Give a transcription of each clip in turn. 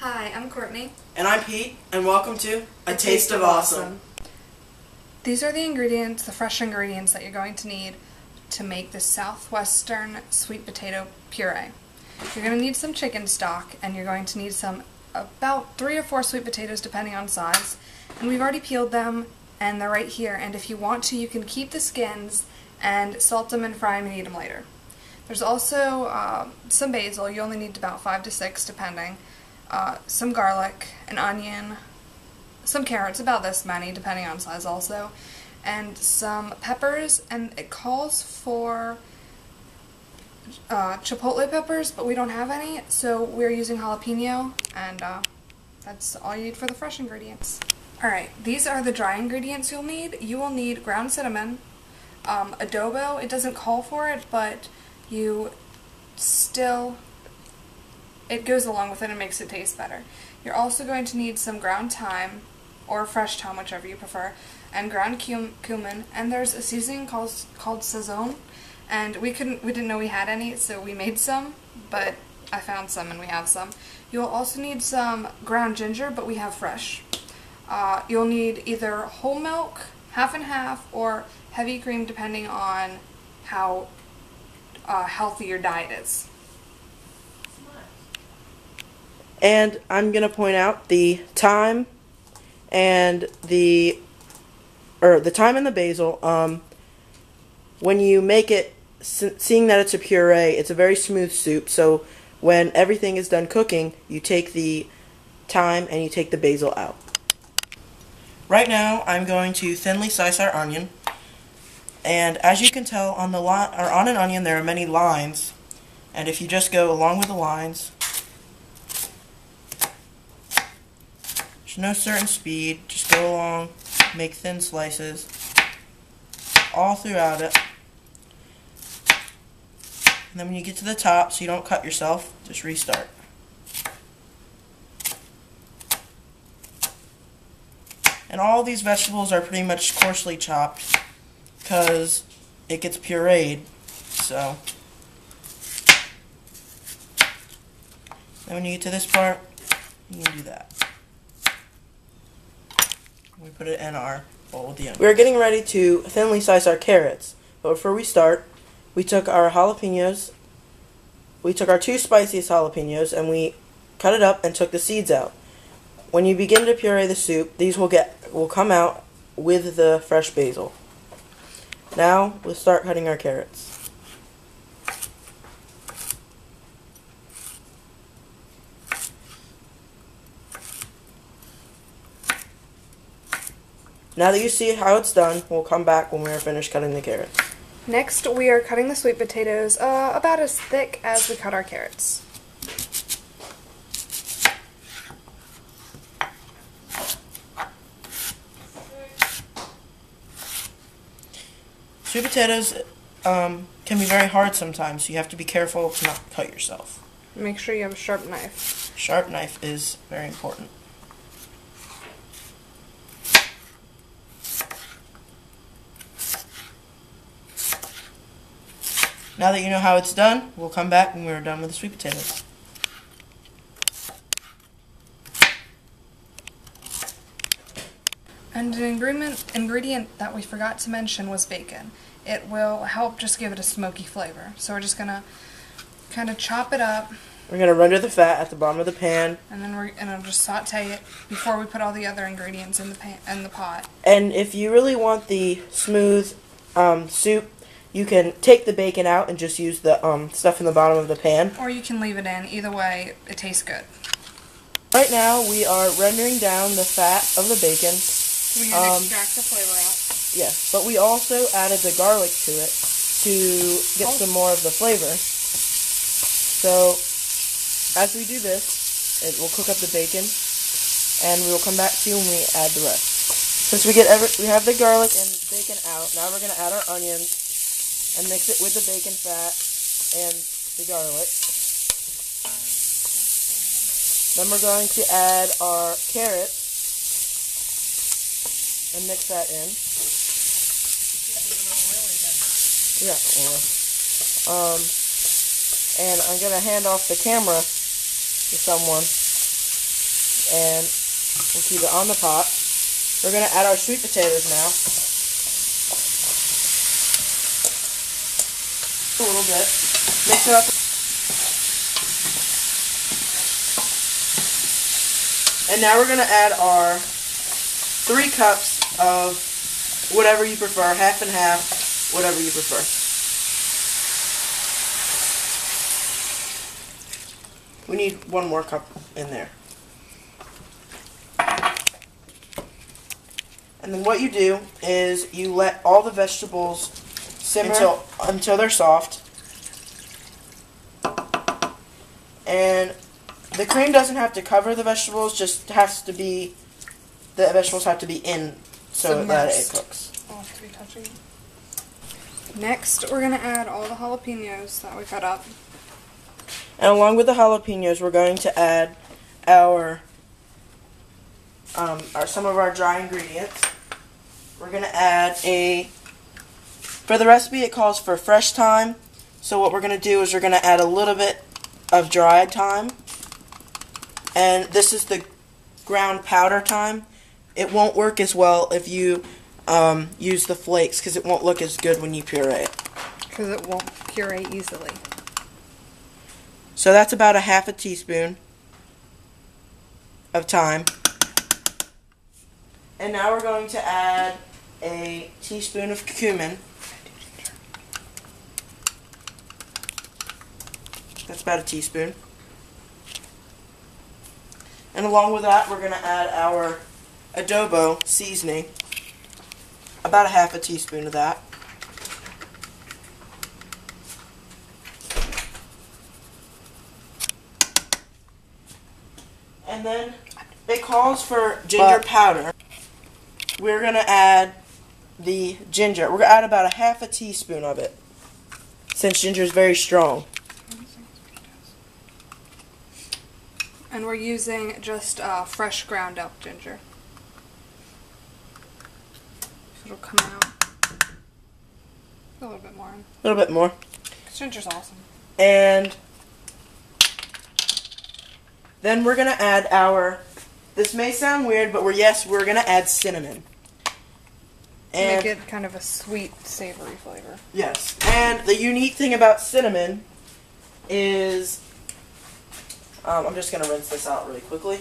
Hi, I'm Courtney. And I'm Pete, and welcome to A Taste of Awesome. These are the ingredients, the fresh ingredients that you're going to need to make this southwestern sweet potato puree. You're going to need some chicken stock, and you're going to need about 3 or 4 sweet potatoes depending on size. And we've already peeled them, and they're right here. And if you want to, you can keep the skins and salt them and fry them and eat them later. There's also some basil. You only need about 5 to 6 depending. Some garlic, an onion, some carrots, about this many depending on size also, and some peppers, and it calls for chipotle peppers, but we don't have any, so we're using jalapeno, and that's all you need for the fresh ingredients. Alright, these are the dry ingredients you'll need. You will need ground cinnamon, adobo. It doesn't call for it, but it goes along with it and makes it taste better. You're also going to need some ground thyme, or fresh thyme, whichever you prefer, and ground cumin, and there's a seasoning called Sazon, and we didn't know we had any, so we made some, but I found some and we have some. You'll also need some ground ginger, but we have fresh. You'll need either whole milk, half and half, or heavy cream depending on how healthy your diet is. And I'm going to point out the thyme and the basil. When you make it, seeing that it's a puree, it's a very smooth soup, so when everything is done cooking, you take the thyme and you take the basil out. Right now, I'm going to thinly slice our onion, and as you can tell, on an onion there are many lines, and if you just go along with the lines, there's no certain speed, just go along, make thin slices all throughout it. And then when you get to the top, so you don't cut yourself, just restart. And all these vegetables are pretty much coarsely chopped because it gets pureed, so. Then when you get to this part, you can do that. We put it in our bowl with the onion. We're getting ready to thinly slice our carrots. But before we start, we took our jalapenos, we took our 2 spiciest jalapenos, and we cut it up and took the seeds out. When you begin to puree the soup, these will come out with the fresh basil. Now, we'll start cutting our carrots. Now that you see how it's done, we'll come back when we are finished cutting the carrots. Next, we are cutting the sweet potatoes about as thick as we cut our carrots. Sweet potatoes can be very hard sometimes, so you have to be careful to not cut yourself. Make sure you have a sharp knife. Sharp knife is very important. Now that you know how it's done, we'll come back when we're done with the sweet potatoes. And an ingredient that we forgot to mention was bacon. It will help just give it a smoky flavor. So we're just going to kind of chop it up. We're going to render the fat at the bottom of the pan. And then we're going to just saute it before we put all the other ingredients in the pot. And if you really want the smooth soup, you can take the bacon out and just use the stuff in the bottom of the pan. Or you can leave it in. Either way, it tastes good. Right now, we are rendering down the fat of the bacon. We're going to extract the flavor out. Yes, but we also added the garlic to it to get some more of the flavor. So, as we do this, it will cook up the bacon, and we will come back to you when we add the rest. Since we have the garlic and bacon out, now we're going to add our onions and mix it with the bacon fat and the garlic. Then we're going to add our carrots and mix that in. Yeah. And I'm going to hand off the camera to someone and we'll keep it on the pot. We're going to add our sweet potatoes now. A little bit. Mix it up. And now we're going to add our 3 cups of whatever you prefer, half and half, whatever you prefer. We need 1 more cup in there. And then what you do is you let all the vegetables simmer until they're soft. And the cream doesn't have to cover the vegetables, just has to be, the vegetables have to be in so that it cooks. I'll have to be touching. Next, we're going to add all the jalapenos that we cut up. And along with the jalapenos, we're going to add our some of our dry ingredients. We're going to add for the recipe it calls for fresh thyme. So what we're going to do is we're going to add a little bit of dried thyme. And this is the ground powder thyme. It won't work as well if you use the flakes because it won't look as good when you puree it. Because it won't puree easily. So that's about a half a teaspoon of thyme. And now we're going to add a teaspoon of cumin. That's about a teaspoon. And along with that, we're going to add our adobo seasoning. About a half a teaspoon of that. And then it calls for ginger powder. We're going to add the ginger. We're going to add about a half a teaspoon of it, since ginger is very strong. And we're using just fresh ground up ginger. So it'll come out a little bit more. A little bit more. Because ginger's awesome. And then we're going to add this may sound weird, but we're going to add cinnamon. And make it kind of a sweet, savory flavor. Yes. And the unique thing about cinnamon is, I'm just going to rinse this out really quickly.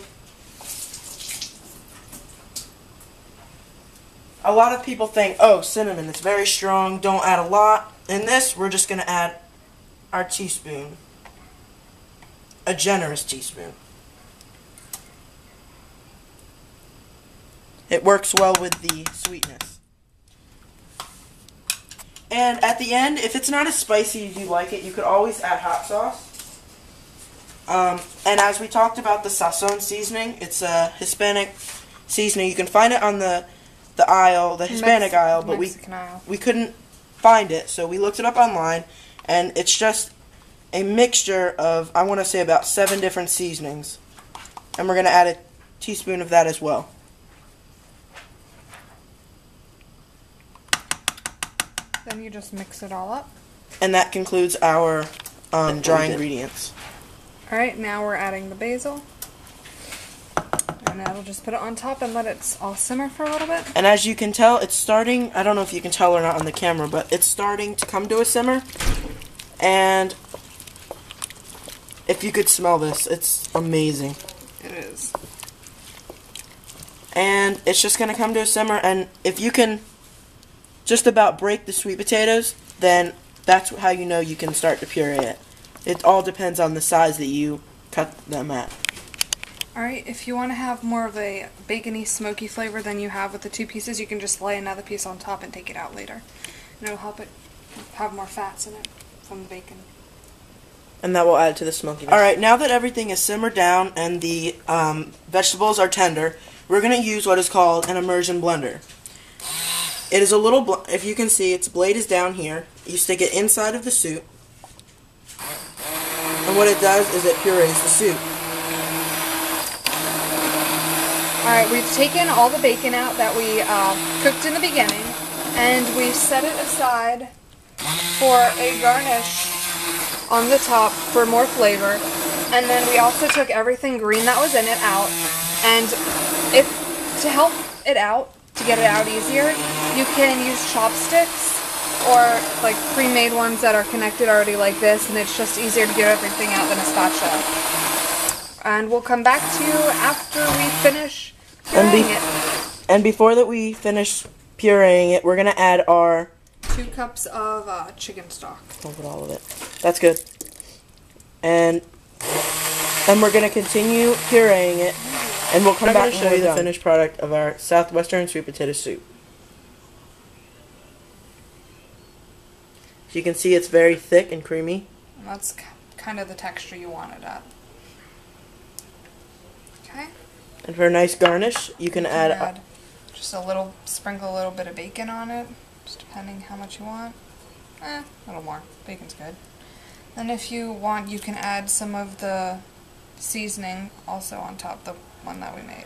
A lot of people think, oh, cinnamon, it's very strong, don't add a lot. In this, we're just going to add our teaspoon. A generous teaspoon. It works well with the sweetness. And at the end, if it's not as spicy as you like it, you could always add hot sauce. And as we talked about the sazon seasoning, it's a Hispanic seasoning. You can find it on the aisle, the Hispanic aisle, but we couldn't find it, so we looked it up online, and it's just a mixture of, I want to say, about 7 different seasonings. And we're going to add a teaspoon of that as well. Then you just mix it all up. And that concludes our dry ingredients. Alright, now we're adding the basil. And that'll just put it on top and let it all simmer for a little bit. And as you can tell, it's starting, I don't know if you can tell or not on the camera, but it's starting to come to a simmer. And if you could smell this, it's amazing. It is. And it's just going to come to a simmer, and if you can just about break the sweet potatoes, then that's how you know you can start to puree it. It all depends on the size that you cut them at. Alright, if you want to have more of a bacony, smoky flavor than you have with the 2 pieces, you can just lay another piece on top and take it out later. And it'll help it have more fats in it from the bacon. And that will add to the smokiness. Alright, now that everything is simmered down and the vegetables are tender, we're going to use what is called an immersion blender. It is a little, if you can see, its blade is down here. You stick it inside of the soup. And what it does is it purees the soup. Alright, we've taken all the bacon out that we cooked in the beginning, and we've set it aside for a garnish on the top for more flavor. And then we also took everything green that was in it out. And if to help it out, to get it out easier, you can use chopsticks or like pre-made ones that are connected already like this, and it's just easier to get everything out than a spatula. And we'll come back to you after we finish pureeing it. And before that we finish pureeing it, we're going to add our 2 cups of chicken stock. Don't put all of it. That's good. And then we're going to continue pureeing it, and we'll come back and show you the finished product of our southwestern sweet potato soup. So you can see it's very thick and creamy. And that's kind of the texture you want it at. Okay. And for a nice garnish, you can add just sprinkle a little bit of bacon on it, just depending how much you want. A little more. Bacon's good. And if you want, you can add some of the seasoning also on top, the one that we made.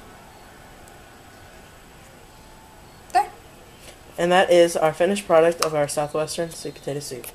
There. And that is our finished product of our southwestern sweet potato soup.